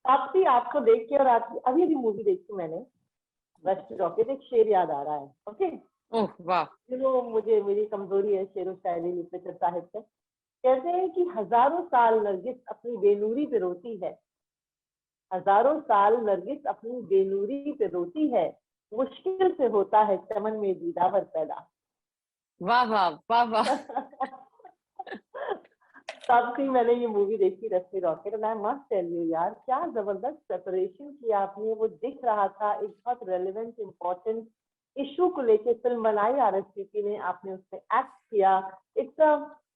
ताप्ती, आपको देख के और आपकी अभी अभी मूवी देखी मैंने, रश्मि रॉकेट, एक शेर याद आ रहा है। ओके, ओह वाह, मुझे मेरी कमजोरी है शेर व शायरी, लिटरेचर, साहित्य। कहते हैं कि हजारों साल नरगिस अपनी बेनूरी पे रोती है, हजारों साल नरगिस अपनी बेनूरी पे रोती है, मुश्किल से होता है चमन में दीदावर पैदा। वाह वाह वाह वाह। तब से मैंने ये मूवी देखी, Rashmi Rocket, and I must tell you यार, क्या जबरदस्त प्रेपरेशन किया आपने। वो दिख रहा था एक बहुत रेलेवेंट इम्पोर्टेंट इशू को लेके फिल्म बनाई आरएसपीपी ने, आपने उसमें एक्ट किया। इट्स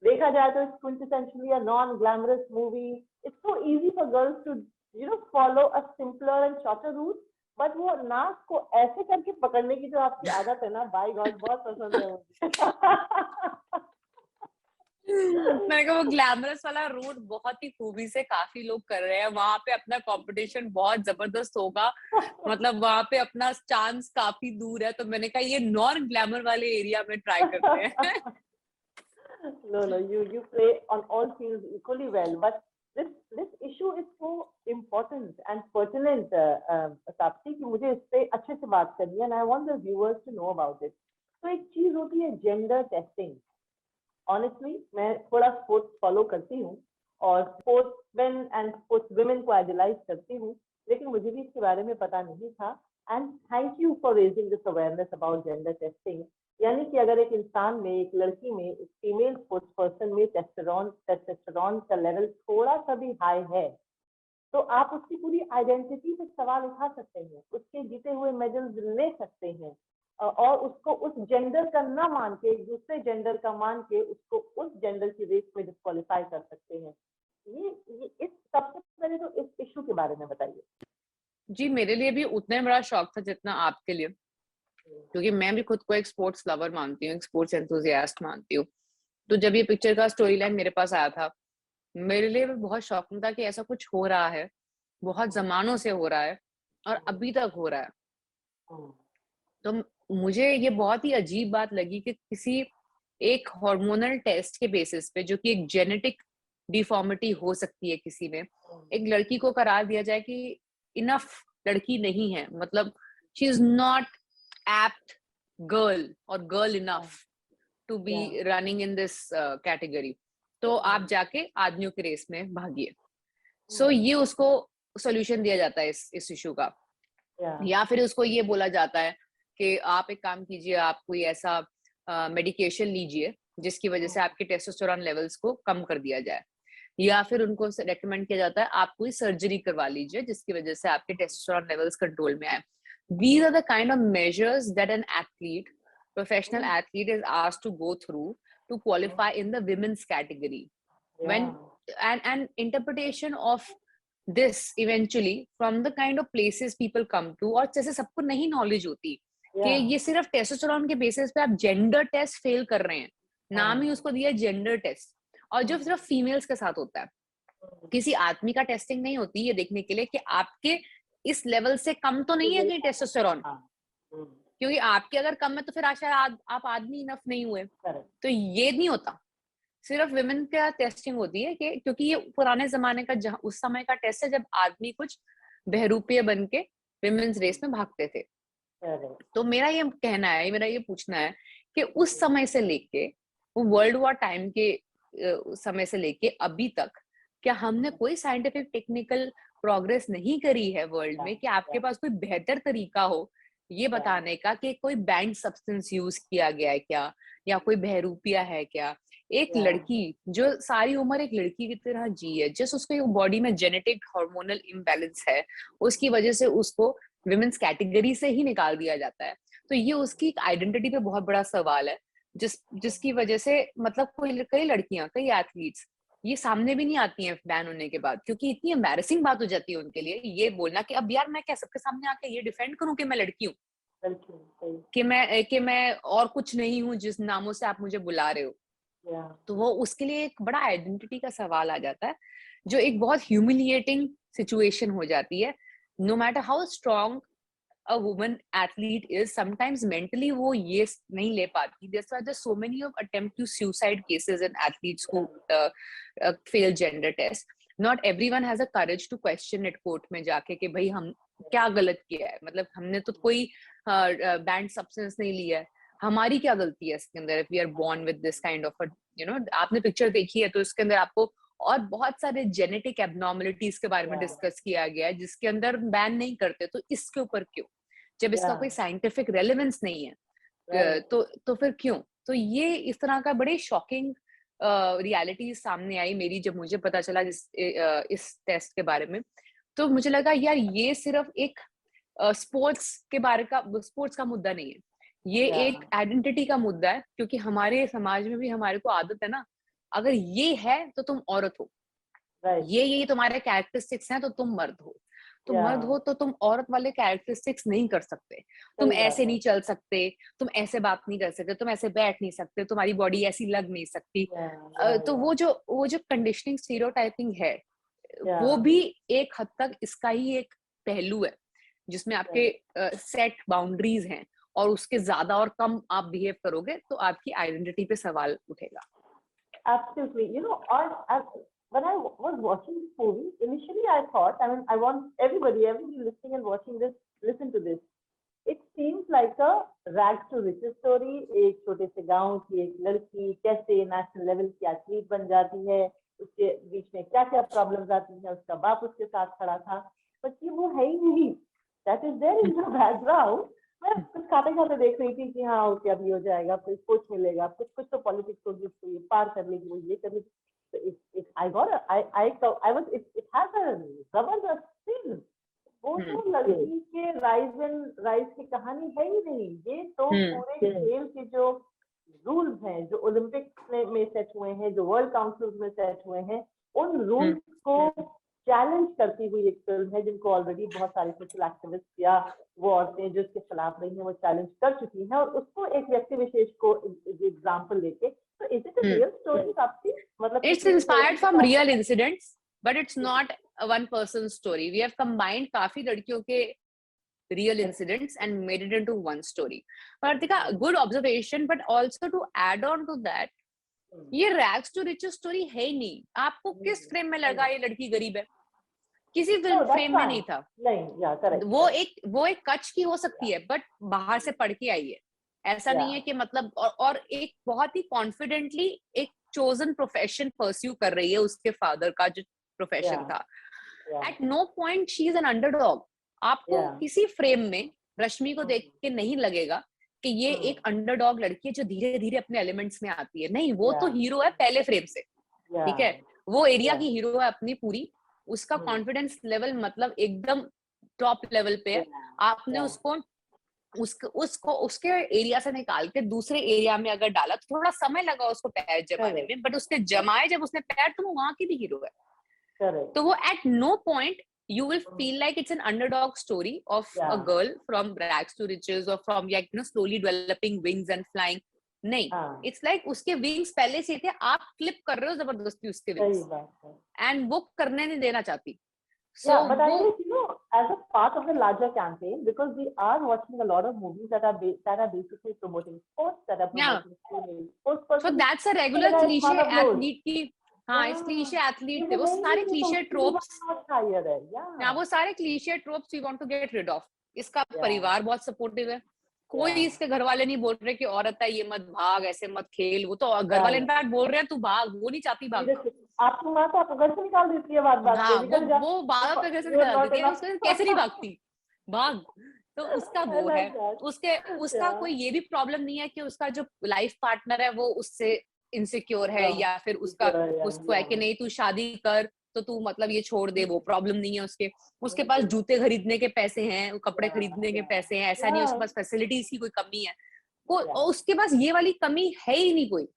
देखा जाए तो it's quintessentially a non glamorous movie. It's so easy for girls to follow a simpler and shorter route, but वो नाक को ऐसे करके पकड़ने की जो आपकी आदत है ना, बाय गॉड, बहुत पसंद है मुझे। मैंने कहा वो ग्लैमरस वाला रूट बहुत ही खूबी से काफी लोग कर रहे हैं, वहां पे अपना कंपटीशन बहुत जबरदस्त होगा, मतलब वहां पे अपना चांस काफी दूर है, तो मैंने कहा ये नॉन ग्लैमर वाले एरिया में ट्राई करते हैं। No, you play on all fields equally well, but this issue is so important and pertinent, Tapti, कि मुझे इस पे अच्छे से बात करनी है, and I want the viewers to know about it. तो एक चीज होती है जेंडर टेस्टिंग। ऑनेस्टली मैं थोड़ा स्पोर्ट्स फॉलो करती हूँ और sports man and sports women को आइडलाइज करती हूँ, लेकिन मुझे भी इसके बारे में पता नहीं था। And thank you for raising this awareness about gender testing. यानी कि अगर एक इंसान में, एक लड़की में, एक फीमेल स्पोर्ट्स पर्सन में टेस्टोस्टेरोन का लेवल थोड़ा सा भी हाई है, तो आप उसकी पूरी आइडेंटिटी पे सवाल उठा सकते हैं, उसके जीते हुए मेडल्स ले सकते हैं, और उसको उस जेंडर का ना मान के, एक दूसरे जेंडर का मान के, उसको उस जेंडर की रेस में डिस्क्वालीफाई कर सकते हैं। ये इस सबसे पहले तो इस इशू के बारे में बताइए। जी, मेरे लिए भी उतना ही बड़ा शौक था जितना आपके लिए, क्योंकि मैं भी खुद को एक स्पोर्ट्स लवर मानती हूँ, एक स्पोर्ट्स एंथुसियास्ट मानती हूँ। तो जब ये पिक्चर का स्टोरी लाइन मेरे पास आया था, मेरे लिए भी बहुत शॉकिंग था कि ऐसा कुछ हो रहा है, बहुत जमानों से हो रहा है और अभी तक हो रहा है। तो मुझे ये बहुत ही अजीब बात लगी कि किसी एक हार्मोनल टेस्ट के बेसिस पे, जो कि एक जेनेटिक डिफॉर्मिटी हो सकती है किसी में, एक लड़की को करार दिया जाए कि इनफ लड़की नहीं है, मतलब she is not apt girl और girl enough to be running in this category, तो आप जाके आदमियों की रेस में भागिए। सो ये उसको सोल्यूशन दिया जाता है इस इशू का, या फिर उसको ये बोला जाता है कि आप एक काम कीजिए, आप कोई ऐसा मेडिकेशन लीजिए जिसकी वजह से आपके टेस्टोस्टेरोन लेवल्स को कम कर दिया जाए, या फिर उनको रेकमेंड किया जाता है आप कोई सर्जरी करवा लीजिए जिसकी वजह से आपके टेस्टोस्टेरोन लेवल्स कंट्रोल में आए। These are the kind of measures that an athlete, professional athlete, is asked to go through to qualify in the women's category. When and interpretation of this eventually from the kind of places people come to, और जैसे सबको नहीं knowledge होती कि ये सिर्फ testosterone के basis पे आप जेंडर टेस्ट फेल कर रहे हैं, नाम ही उसको दिया जेंडर टेस्ट, और जो सिर्फ फीमेल्स के साथ होता है, किसी आदमी का टेस्टिंग नहीं होती ये देखने के लिए कि आपके इस लेवल से कम तो नहीं है कि टेस्टोस्टेरोन, क्योंकि आपके अगर कम है तो फिर शायद आप आदमी इनफ नहीं हुए, तो ये नहीं होता। सिर्फ विमेन का टेस्टिंग होती है कि क्योंकि ये पुराने जमाने का उस समय का टेस्ट है जब आदमी कुछ बहरूपिये बन के विमेन्स रेस में भागते थे। तो मेरा ये कहना है, मेरा ये पूछना है कि उस समय से लेके वो वर्ल्ड वॉर टाइम के समय से लेके अभी तक क्या हमने कोई साइंटिफिक टेक्निकल प्रोग्रेस नहीं करी है वर्ल्ड में कि आपके पास कोई बेहतर तरीका हो ये बताने का कि कोई बैंड सब्सटेंस यूज किया गया है क्या, या कोई बहरूपिया है क्या। एक लड़की जो सारी उम्र एक लड़की की तरह जी है, जिस उसके बॉडी में जेनेटिक हार्मोनल इम्बैलेंस है, उसकी वजह से उसको विमेन्स कैटेगरी से ही निकाल दिया जाता है। तो ये उसकी आइडेंटिटी पे बहुत बड़ा सवाल है, जिसकी वजह से मतलब कई लड़कियां, कई एथलीट्स ये सामने भी नहीं आती हैं बैन होने के बाद, क्योंकि इतनी एम्बैरेसिंग बात हो जाती है उनके लिए ये बोलना कि अब यार मैं क्या सबके सामने आके ये डिफेंड करूं कि मैं लड़की हूँ, कि मैं और कुछ नहीं हूँ जिस नामों से आप मुझे बुला रहे हो। तो वो उसके लिए एक बड़ा आइडेंटिटी का सवाल आ जाता है, जो एक बहुत ह्यूमिलिएटिंग सिचुएशन हो जाती है। No matter how strong a woman athlete is, sometimes mentally वो ये नहीं ले पाती। That's why there's so many of attempt to suicide cases in athletes who fail gender test, not everyone has a courage to question it court में जाके कि भाई हम क्या गलत किया है, मतलब हमने तो कोई बैंड सब्सटेंस नहीं लिया है, हमारी क्या गलती है इसके अंदर, if we are born with this kind of आपने पिक्चर देखी है तो इसके अंदर आपको और बहुत सारे जेनेटिक एबनॉर्मलिटीज के बारे में डिस्कस किया गया है जिसके अंदर बैन नहीं करते, तो इसके ऊपर क्यों, जब इसका कोई साइंटिफिक रेलेवेंस नहीं है, तो फिर क्यों? तो ये इस तरह का बड़े शॉकिंग रियलिटी सामने आई मेरी जब मुझे पता चला इस टेस्ट के बारे में। तो मुझे लगा यार ये सिर्फ एक स्पोर्ट्स का मुद्दा नहीं है, ये एक आइडेंटिटी का मुद्दा है, क्योंकि हमारे समाज में भी हमारे को आदत है ना, अगर ये है तो तुम औरत हो, ये तुम्हारे कैरेक्टरिस्टिक्स हैं तो तुम मर्द हो, तुम मर्द हो तो तुम औरत वाले कैरेक्टरिस्टिक्स नहीं कर सकते, तुम ऐसे नहीं चल सकते, तुम ऐसे बात नहीं कर सकते, तुम ऐसे बैठ नहीं सकते, तुम्हारी बॉडी ऐसी लग नहीं सकती। तो वो जो कंडीशनिंग स्टीरियोटाइपिंग है, वो भी एक हद तक इसका ही एक पहलू है जिसमें आपके सेट बाउंड्रीज हैं, और उसके ज्यादा और कम आप बिहेव करोगे तो आपकी आइडेंटिटी पे सवाल उठेगा। Absolutely. When I was watching this movie, initially I thought, I want everybody listening and watching this, listen to this. It seems like a rags to riches story. एक छोटे से गांव की एक लड़की कैसे नेशनल लेवल की एथलीट बन जाती है, उसके बीच में क्या क्या प्रॉब्लम्स आती हैं, उसका बाप उसके साथ खड़ा था, बट ये वो है ही नहीं। That is there in the background. मैं कुछ खाते खाते देख रही थी कि हाँ ओके अभी हो जाएगा, कोई कोच मिलेगा, कुछ तो पॉलिटिक्स होगी, उसको ये पार कर लेगी, वो ये कर लेगी। So it has a जबरदस्त thing. वो तो लड़की के राइज की कहानी है ही नहीं, ये तो पूरे खेल के जो रूल्स हैं, जो ओलंपिक्स में सेट हुए हैं, जो वर्ल्ड काउंसिल में सेट हुए हैं, उन रूल्स को चैलेंज करती हुई एक फिल्म है, जिनको ऑलरेडी बहुत सारे सोशल एक्टिविस्ट या वो औरतें जो इसके खिलाफ रही हैं वो चैलेंज कर चुकी हैं, और उसको एक व्यक्ति विशेष को एग्जाम्पल लेके, तो is it a real story आपकी, मतलब it's inspired from real incidents, but it's not one person story. We have combined काफी लड़कियों के real incidents and made it into one story. Partika, good observation, but also to add on to that, ये rags to riches story है ही नहीं। आपको किस frame में लगा ये लड़की गरीब है? किसी फ्रेम में नहीं था। नहीं, वो एक कच्छ की हो सकती है, बट बाहर से पढ़ के आई है, ऐसा नहीं है कि मतलब, और एक बहुत ही कॉन्फिडेंटली एक चोजन प्रोफेशन परस्यू कर रही है, उसके फादर का जो प्रोफेशन था। At no point she is an underdog. आपको किसी फ्रेम में रश्मि को देख के नहीं लगेगा कि ये एक अंडरडॉग लड़की है जो धीरे धीरे अपने एलिमेंट्स में आती है, नहीं, वो तो हीरो है पहले फ्रेम से, ठीक है, वो एरिया की हीरो है अपनी पूरी, उसका कॉन्फिडेंस लेवल मतलब एकदम टॉप लेवल पे है। आपने उसको उसके एरिया से निकाल के दूसरे एरिया में अगर डाला तो थोड़ा समय लगा उसको पैर जमाने में, बट उसने जमाए जब उसने पैर, तो वो वहां की भी हीरो है। तो वो at no point you will feel like it's an underdog story of a girl from rags to riches or from slowly developing wings and flying. नहीं, it's like उसके wings पहले से थे, आप clip कर रहे हो जबरदस्ती उसके wings, and वो करने नहीं देना चाहती। So but I think as a part of the larger campaign, because we are watching a lot of movies that are basically promoting sports, that are promoting sports. So that's a regular cliche athlete की, हाँ, इस cliché athlete थे, वो सारे cliche tropes, वो सारे cliche tropes we want to get rid of. इसका परिवार बहुत सपोर्टिव है, कोई इसके घर वाले नहीं बोल रहे कि औरत है ये मत भाग, ऐसे मत खेल, वो तो घर वाले इनफैक्ट बोल रहे हैं तू भाग, वो नहीं चाहती भाग। आपकी माँ तो आपको घर से निकाल देती है बात पे, वो बात पे घर से निकाल देती है, उसको कैसे नहीं भागती, भाग। तो उसका वो है, उसका कोई ये भी प्रॉब्लम नहीं है कि उसका जो लाइफ पार्टनर है वो उससे इनसिक्योर है, या फिर उसको है कि नहीं तू शादी कर तो तू मतलब ये छोड़ दे, वो प्रॉब्लम नहीं है उसके पास जूते खरीदने के पैसे हैं, कपड़े खरीदने के पैसे हैं, ऐसा नहीं है उसके पास फैसिलिटीज की कोई कमी है, उसके पास ये वाली कमी है ही नहीं कोई।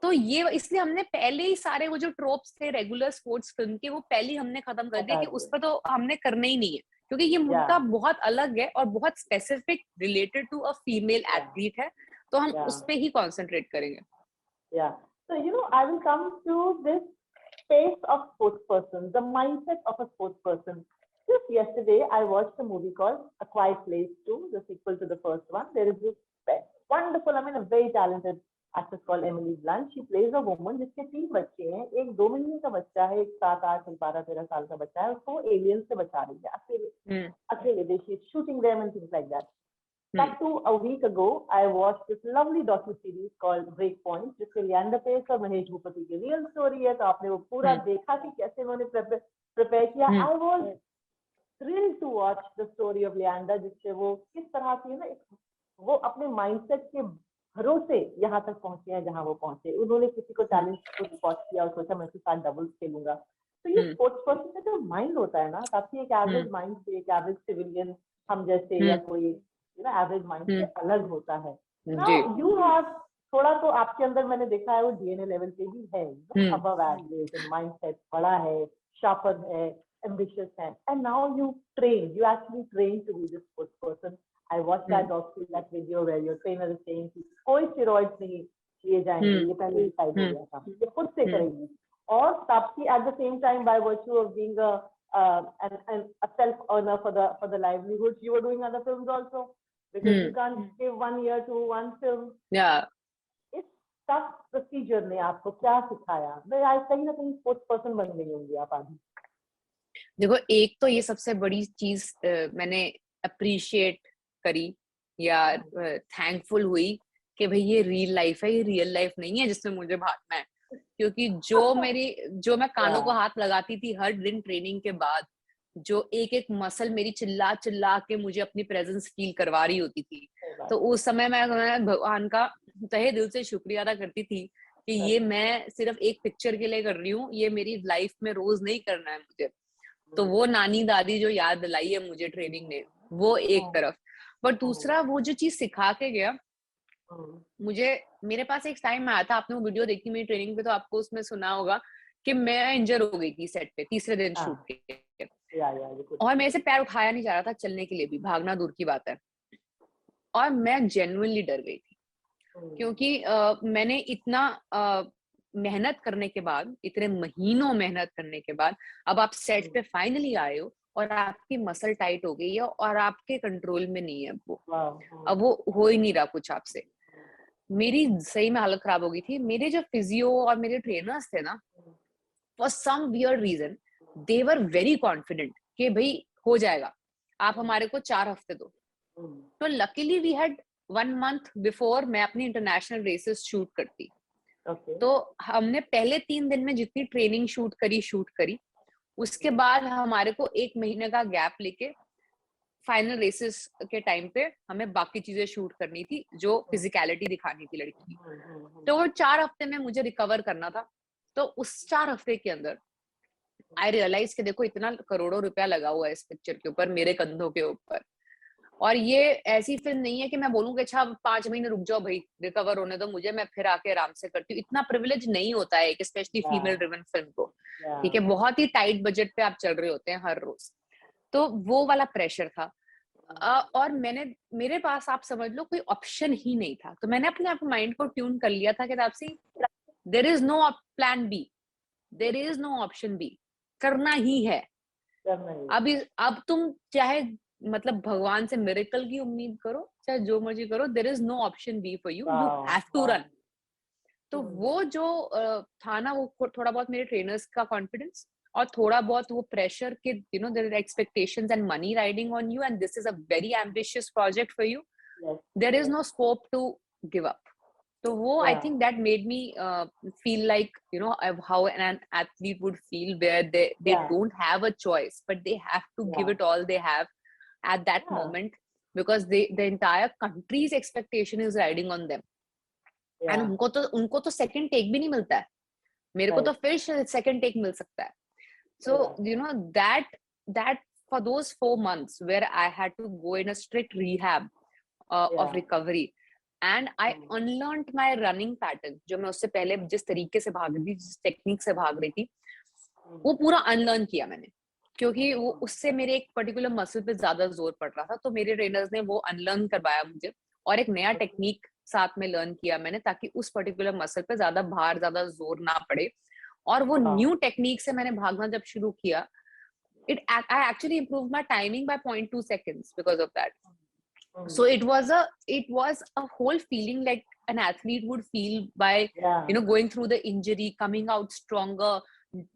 तो ये इसलिए हमने पहले ही सारे वो जो ट्रोप्स थे रेगुलर स्पोर्ट्स फिल्म के, वो पहले ही हमने खत्म कर दिया कि उस पर तो हमने करना ही नहीं है, क्योंकि ये मुद्दा बहुत अलग है और बहुत specific related to a female athlete है, तो हम उस पे ही कंसंट्रेट करेंगे। So I will come to this space of sports person, the mindset of a sports person. Just yesterday, I watched a movie called A Quiet Place 2, the sequel to the first one. There is this wonderful, a very talented actress called Emily Blunt. She plays a woman जिसके 3 बच्चे हैं, एक 2 महीने का बच्चा है, एक 7, 8, 12, 13 साल का बच्चा है, उसको aliens से बचा रही है, अकेले, she's shooting them and things like that. Cut to a week ago, I watched this lovely docu-series called Breakpoint, जिसके लियांडर पेस और महेश भूपति की रियल स्टोरी है, तो आपने वो पूरा देखा कि कैसे उन्होंने प्रिपेयर किया. I was thrilled to watch the story of Leander, जिससे वो किस तरह से ना वो अपने माइंडसेट के भरोसे यहाँ तक पहुंचे हैं जहाँ वो पहुंचे. उन्होंने किसी को चैलेंज को स्पॉट किया और सोचा मैं उसके साथ डबल्स खेलूंगा. तो ये स्पोर्ट्स पर्सन का जो माइंड होता है ना, काफी एक एवरेज माइंड से, एक एवरेज सिविलियन हम जैसे या कोई एवरेज माइंड से अलग होता है. नाउ यू हैव थोड़ा तो आपके अंदर मैंने देखा है वो डीएनए लेवल पे भी है, अबव एवरेज माइंडसेट बड़ा है, शार्पर है, ambitious and now you actually train to be this sports person. I watched that video where your trainer is saying कि कोई steroids नहीं लिए जाएंगे, ये पहले ही डिसाइड हो गया था, ये खुद से करेंगी. और Taapsee at the same time, by virtue of being a self earner for the livelihood, you were doing other films also, because you can't give 1 year to one film. इस tough procedure ने आपको क्या सिखाया? मैं आज कहीं ना कहीं sports person बन गई होंगी आप आगे. देखो, एक तो ये सबसे बड़ी चीज मैंने अप्रिशिएट करी या थैंकफुल हुई कि भाई ये रियल लाइफ है, ये रियल लाइफ नहीं है जिसमें मुझे भागना है. क्योंकि जो मैं कानों को हाथ लगाती थी हर दिन ट्रेनिंग के बाद, जो एक एक मसल मेरी चिल्ला चिल्ला के मुझे अपनी प्रेजेंस फील करवा रही होती थी, तो उस समय मैं भगवान का तहे दिल से शुक्रिया अदा करती थी कि ये मैं सिर्फ एक पिक्चर के लिए कर रही हूँ, ये मेरी लाइफ में रोज नहीं करना है मुझे. तो वो नानी दादी जो याद दिलाई है मुझे ट्रेनिंग ने, वो एक तरफ. बट दूसरा वो जो चीज सिखा के गया मुझे, मेरे पास एक टाइम आया था, आपने वो वीडियो देखी मेरी ट्रेनिंग पे तो आपको उसमें सुना होगा कि मैं इंजर हो गई थी सेट पे तीसरे दिन शूट के, और मेरे से पैर उठाया नहीं जा रहा था चलने के लिए भी, भागना दूर की बात है. और मैं जेन्युइनली डर गई थी क्योंकि मैंने इतना मेहनत करने के बाद, इतने महीनों मेहनत करने के बाद, अब आप सेट पे फाइनली आए हो और आपकी मसल टाइट हो गई है और आपके कंट्रोल में नहीं है वो, अब वो हो ही नहीं रहा कुछ आपसे. मेरी सही में हालत खराब हो गई थी. मेरे जो फिजियो और मेरे ट्रेनर्स थे ना, for some weird reason they were very confident कि भाई हो जाएगा, आप हमारे को 4 हफ्ते दो. तो luckily we had 1 month before मैं अपनी इंटरनेशनल रेसेस शूट करती. तो हमने पहले 3 दिन में जितनी ट्रेनिंग शूट करी, उसके बाद हमारे को 1 महीने का गैप लेके फाइनल रेसेस के टाइम पे हमें बाकी चीजें शूट करनी थी जो फिजिकलिटी दिखानी थी लड़की की. तो वो 4 हफ्ते में मुझे रिकवर करना था. तो उस 4 हफ्ते के अंदर आई रियलाइज कि देखो इतना करोड़ों रुपया लगा हुआ है इस पिक्चर के ऊपर, मेरे कंधों के ऊपर, और ये ऐसी फिल्म नहीं है कि मैं बोलूँ कि अच्छा 5 महीने रुक जाओ भाई, रिकवर होने दो मुझे, मैं फिर आके आराम से करती हूँ. इतना प्रिविलेज नहीं होता है, स्पेशली फीमेल ड्रिवन फिल्म को. ठीक है, बहुत ही टाइट बजट पे आप चल रहे होते हैं हर रोज, तो वो वाला प्रेशर था. और मेरे पास आप समझ लो कोई ऑप्शन ही नहीं था. तो मैंने अपने आप माइंड को ट्यून कर लिया था कि Taapsee, there is no plan B, there is no option B, करना ही है. अब तुम चाहे मतलब भगवान से मिरेकल की उम्मीद करो, चाहे जो मर्जी करो, there is no option B for you, you have to run. तो वो जो था ना, वो थोड़ा बहुत मेरे ट्रेनर्स का कॉन्फिडेंस और थोड़ा बहुत वो प्रेशर के, you know, there are expectations and money riding on you and this is a very ambitious project for you, there is no scope to give up. तो वो I think that made me feel like, you know, how an athlete would feel where they don't have a choice but they have to give it all they have at that moment, because the entire country's expectation is riding on them. And उनको तो second take भी नहीं मिलता है, मेरे को तो फिर second take मिल सकता है. So you know that for those 4 months where I had to go in a strict rehab of recovery, and I unlearned my running pattern, जो मैं उससे पहले जिस तरीके से भाग रही थी, जिस टेक्निक से भाग रही थी, वो पूरा अनलर्न किया मैंने, क्योंकि वो उससे मेरे एक पर्टिकुलर मसल पे ज्यादा जोर पड़ रहा था. तो मेरे ट्रेनर्स ने वो अनलर्न करवाया मुझे और एक नया टेक्निक साथ में लर्न किया मैंने, ताकि उस पर्टिकुलर मसल पे ज्यादा भार, ज्यादा जोर ना पड़े. और वो न्यू टेक्निक से मैंने भागना जब शुरू किया, I actually improved my timing by 0.2 seconds because of that. So it was a whole feeling like an athlete would feel by Yeah. going through the injury, coming out stronger,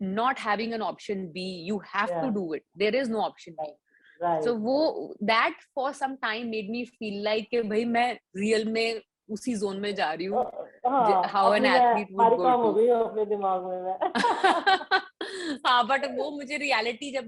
not having an option B. You have to Yeah. do it. There is no option B. Right. So वो that for some time made me feel like कि भाई मैं real में उसी zone में जा रही हूँ हाँ, how an अपनी मैं athlete would हमारी go काम हो to. गई है अपने दिमाग में मैं हाँ, बट वो मुझे रियलिटी जब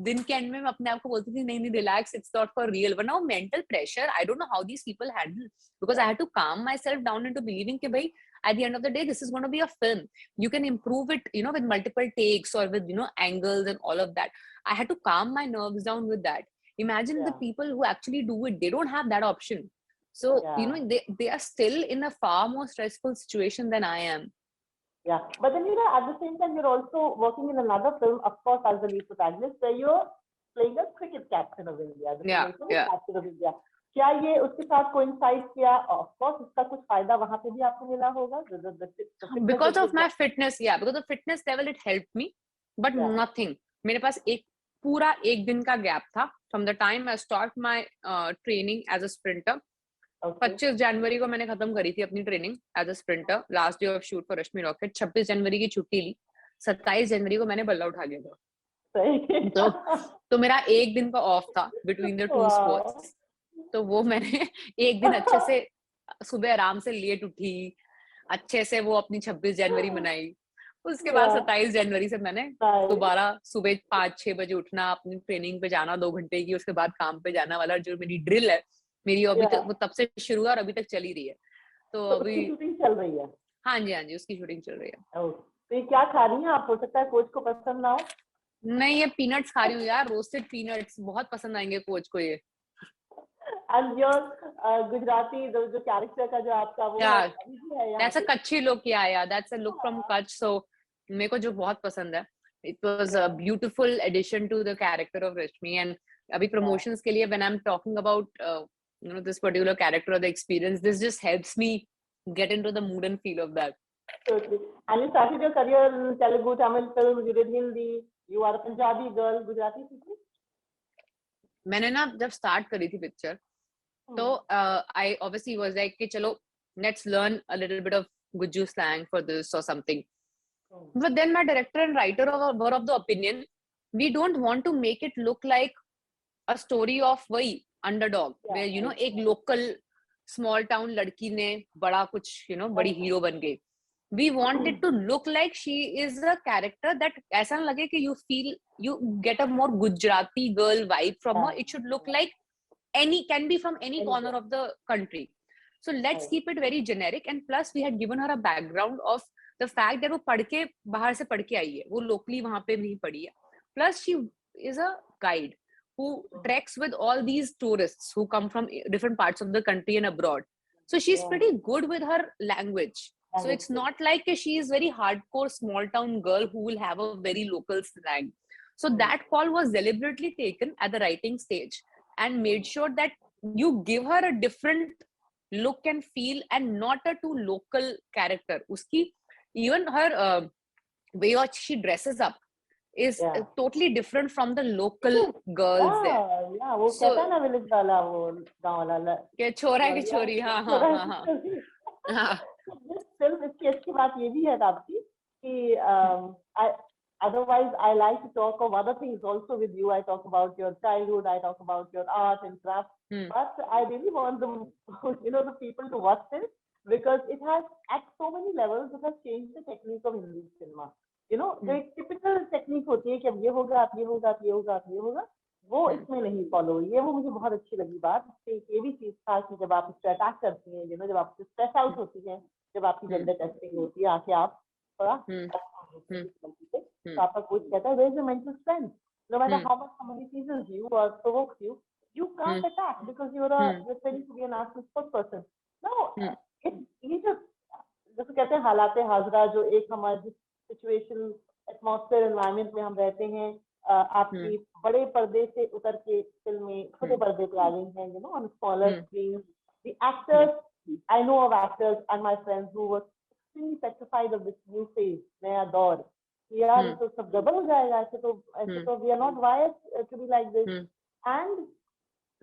दिन के एंड में मैं अपने आप को बोलती थी नहीं नहीं relax, it's not for real, वरना वो mental pressure I don't know how these people handle, because I had to calm myself down into believing कि भाई at the end of the day this is going to be a film, you can improve it with multiple takes or with angles and all of that. I had to calm my nerves down with that. Imagine the Yeah. people who actually do it, they don't have that option. So Yeah. they are still in a far more stressful situation than I am. Yeah, but then at the same time you're also working in another film, of course, as the lead protagonist, where you're playing a cricket captain of India. The Yeah, film is yeah. Captain of India. क्या ये उसके साथ coincide किया? Of course, इसका कुछ फायदा वहाँ पे भी आपको मिला होगा. The fitness Because of is- my fitness, yeah, because of fitness level it helped me, but Yeah. nothing. मेरे पास पूरा एक दिन का गैप था from the time I start my training as a sprinter. Okay. 25 जनवरी को मैंने खत्म करी थी अपनी training as a sprinter, last day of shoot for Rashmi Rocket. 26 जनवरी की छुट्टी ली, 27 जनवरी को मैंने बल्ला उठा लिया था. सही. तो मेरा एक दिन का ऑफ था between the two Wow. Sports. तो वो मैंने एक दिन अच्छे से सुबह आराम से लेट उठी, अच्छे से वो अपनी 26 जनवरी मनाई. उसके बाद 27 जनवरी से मैंने दोबारा सुबह 5-6 बजे उठना, अपनी ट्रेनिंग पे जाना 2 घंटे की, उसके बाद काम पे जाना वाला जो मेरी ड्रिल है मेरी अभी तक वो तब से शुरू हुआ और अभी तक चली रही है. तो अभी शूटिंग चल रही है. हाँ जी उसकी शूटिंग चल रही है. तो ये क्या खा रही हैं आप? हो सकता है कोच को पसंद ना हो. नहीं, ये पीनट्स खा रही हूँ यार, रोस्टेड पीनट्स बहुत पसंद आएंगे कोच को ये. And your गुजराती जो कैरेक्टर का जो आपका वो Yeah, है यहाँ that's a पे. Kutchi look. Yeah, that's a look from Kutch. So मेरे को जो बहुत पसंद है. It was a beautiful addition to the character of Rashmi. And अभी promotions के लिए when I'm talking about this particular character or the experience, this just helps me get into the mood and feel of that. Totally. And you started your career in Telugu, Tamil films, you did Hindi, you are a Punjabi girl, Gujarati people? मैंने ना जब start करी थी picture, तो I obviously was like कि चलो let's learn a little bit of Guju slang for this or something. But then my director and writer were of the opinion we don't want to make it look like a story of वही underdog, where एक local small town लड़की ने बड़ा कुछ बड़ी hero बन गई. We want it to look like she is a character that ऐसा ना लगे कि you get a more Gujarati girl vibe from her. It should look like can be from any corner of the country. So let's keep it very generic. And plus we had given her a background of the fact that वो पढ़ के बाहर से पढ़ के आई है, वो locally वहाँ पे नहीं पढ़ी है. Plus she is a guide who treks with all these tourists who come from different parts of the country and abroad. So she's pretty good with her language. So it's not like she is very hardcore small town girl who will have a very local slang. So that call was deliberately taken at the writing stage and made sure that you give her a different look and feel and not a too local character. Uski, even her way she dresses up is totally different from the local girls there. Yeah, वो कहता है ना village वाला, वो गाँव वाला के छोरा की छोरी. हाँ. This film इसकी अच्छी बात ये भी है आपकी कि otherwise I like to talk of other things also with you. I talk about your childhood, I talk about your art and craft, but I really want the people to watch this because it has at so many levels it has changed the technique of Hindi cinema. जो एक typical technique होती है कि अब ये होगा, अब ये होगा, अब ये होगा, अब ये होगा, वो इसमें नहीं follow हुई है. वो मुझे बहुत अच्छी लगी बात. ये भी चीज था कि जब आप इसको अटैक करती हैं, जब आप स्ट्रेस आउट होती हैं, जब आपकी जेंडर टेस्टिंग होती है, आके आप थोड़ा तो आपका कोच कहता है there is a mental strength. No matter how much somebody teases you or provokes you, you can't attack because you're training to be an artist person. No, ये जो जैसे कहते हैं हालात हाजरा, जो एक हमारे सिचुएशन एटमॉस्फेयर एनवायरनमेंट में हम रहते हैं, आपकी बड़े पर्दे से उतर के फिल्में छोटे पर्दे पे आ गई हैं, on smaller screens. The actors, I know of actors and my friends who were extremely petrified of this new phase, नया दौर. यार तो सब गड़बड़ हो जाएगा, ऐसे तो we are not wired to be like this. And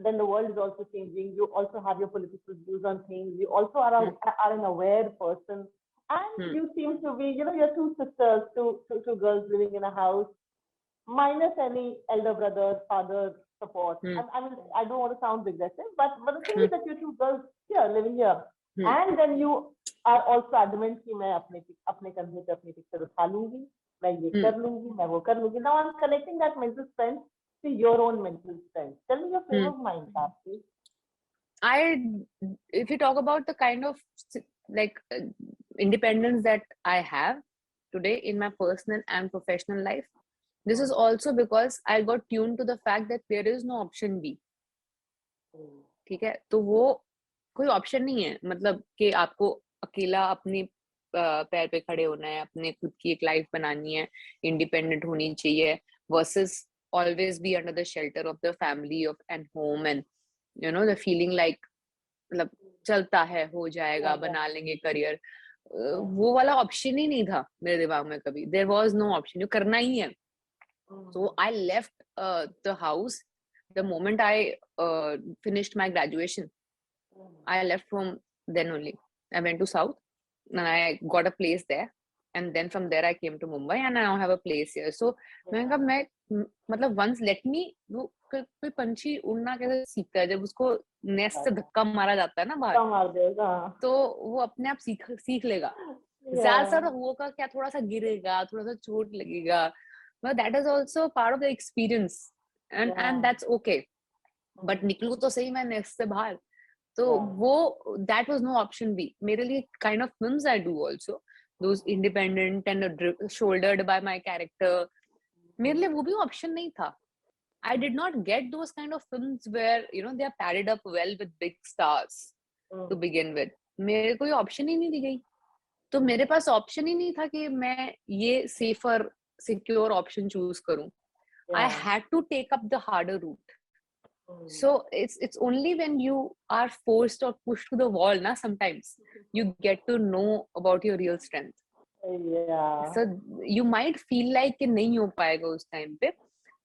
then the world is also changing. You also have your political views on things. You also are are an aware person, and you seem to be, you know, you're two sisters, two girls living in a house, minus any elder brother, father support. I mean, I don't want to sound aggressive, but the thing is that you're two girls here living here, and then you are also adamant कि मैं अपने कंधे पे अपनी picture उठा लूंगी, मैं ये कर लूंगी, मैं वो कर लूंगी. Now I'm connecting that mental strength to your own mental strength. Tell me your frame of mind, Taapsee. If you talk about the kind of like independence that I have today in my personal and professional life, this is also because I got tuned to the fact that there is no option B. ठीक है, तो वो कोई option नहीं है, मतलब कि आपको अकेला अपने पैर पे खड़े होना है, अपने खुद की एक लाइफ बनानी है, इंडिपेंडेंट होनी चाहिए, versus always be under the shelter of the family of and home, and you know the feeling like मतलब चलता है, हो जाएगा, बना लेंगे करियर. वो वाला ऑप्शन ही नहीं था मेरे दिमाग में कभी. There was no option, जो करना ही है. So I left the house the moment I finished my graduation. I left from then only. I went to South and I got a place there, and then from there I came to Mumbai and I now have a place here. So मैंने कहा मैं मतलब once let me, वो कोई पंछी उड़ना कैसे सीखता है, जब उसको नेस्ट से धक्का मारा जाता है ना बाहर, तो वो अपने आप सीख लेगा. ज्यादा सा होगा क्या, थोड़ा सा गिरेगा, थोड़ा सा चोट लगेगा, but that is also part of the experience, and that's okay. But निकलूं तो सही मैं नेस्ट से बाहर, तो वो that was no option B. मेरे लिए kind of films I do also, those independent and shouldered by my character, मेरे लिए वो भी ऑप्शन नहीं था. I did not get those kind of films where you know they are padded up well with big stars to begin with. मेरे कोई option ही नहीं दी गई, तो मेरे पास ऑप्शन ही नहीं था कि मैं ये सेफर सिक्योर ऑप्शन चूज करूं. I had to take up the harder route. So it's only when you are forced or pushed to the wall na sometimes you get to know about your real strength. So you might feel like कि नहीं हो पाएगा उस time पे,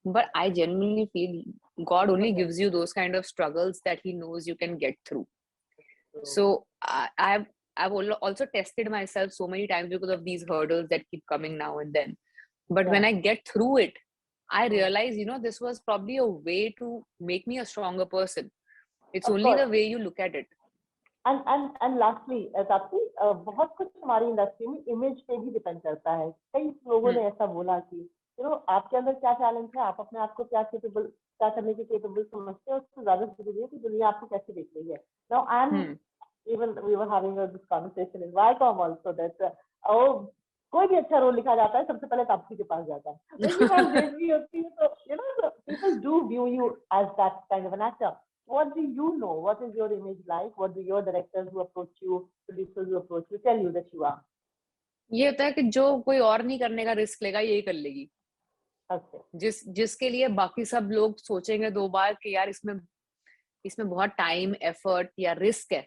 but I genuinely feel God only gives you those kind of struggles that He knows you can get through. So I've also tested myself so many times because of these hurdles that keep coming now and then. But when I get through it, I realize, you know, this was probably a way to make me a stronger person. It's only the way you look at it. And lastly, Taapsee, बहुत कुछ हमारी industry में image पे भी depend करता है. कई लोगों ने ऐसा बोला कि you know आपके अंदर क्या टैलेंट है, आप अपने आप को क्या करने के केपेबल समझते हैं, उससे ज्यादा जरूरी है कि दुनिया आपको कैसे देख रही है. Now even we were having this conversation in Viacom also that कोई भी अच्छा रोल लिखा जाता है सबसे पहले तापसी के पास जाता है. उसके बाद बेइज्जती होती है, तो you know people do view you as that kind of an actor. What do you know? What is your image like? What do your directors who approach you, producers who approach you, tell you that you are? ये होता है कि जो कोई और नहीं करने का रिस्क लेगा यही कर लेगी. जिसके लिए बाकी सब लोग सोचेंगे 2 बार कि यार इसमें बहुत टाइम, एफर्ट या रिस्क है,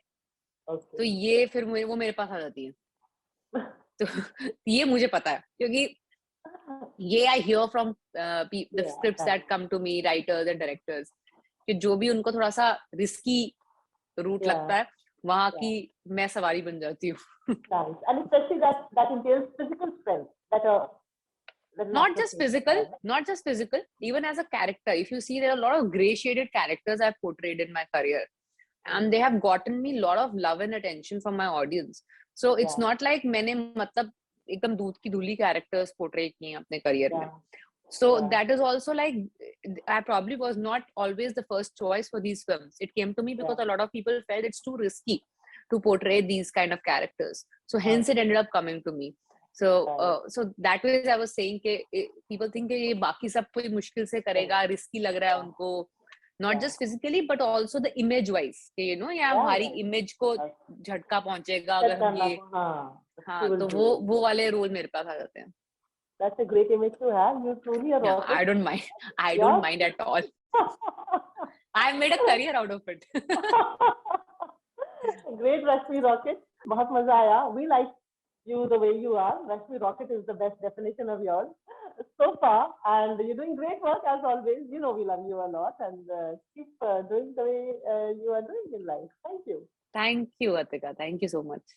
तो ये फिर वो मेरे पास आ जाती है. तो ये मुझे पता है, क्योंकि ये I hear from the scripts that come to me, writers and directors, कि जो भी उनको थोड़ा सा रिस्की रूट लगता है, वहां की मैं सवारी बन जाती हूँ. And especially that entails physical strength, not just physical, even as a character. If you see, there are a lot of gray shaded characters I've portrayed in my career, and they have gotten me a lot of love and attention from my audience. So it's not like मैंने मतलब एकदम दूध की धुली characters portray किए अपने career में. So that is also like, I probably was not always the first choice for these films. It came to me because a lot of people felt it's too risky to portray these kind of characters. So hence it ended up coming to me. So so that way I was saying कि people think कि ये बाकी सब कोई मुश्किल से करेगा, risky लग रहा है उनको, not just physically but also the image wise, कि you know या हमारी image को झटका पहुंचेगा अगर हम ये, हाँ, तो वो वाले रोल मेरे पास आ जाते हैं. That's a great image to have. You truly are awesome. I don't mind. I don't mind at all. I made a career out of it. Great, Rashmi Rocket. बहुत मजा आया. We like you the way you are. Rashmi Rocket is the best definition of yours so far, and you're doing great work as always. You know we love you a lot, and keep doing the way you are doing in life. Thank you. Thank you, Atika. Thank you so much.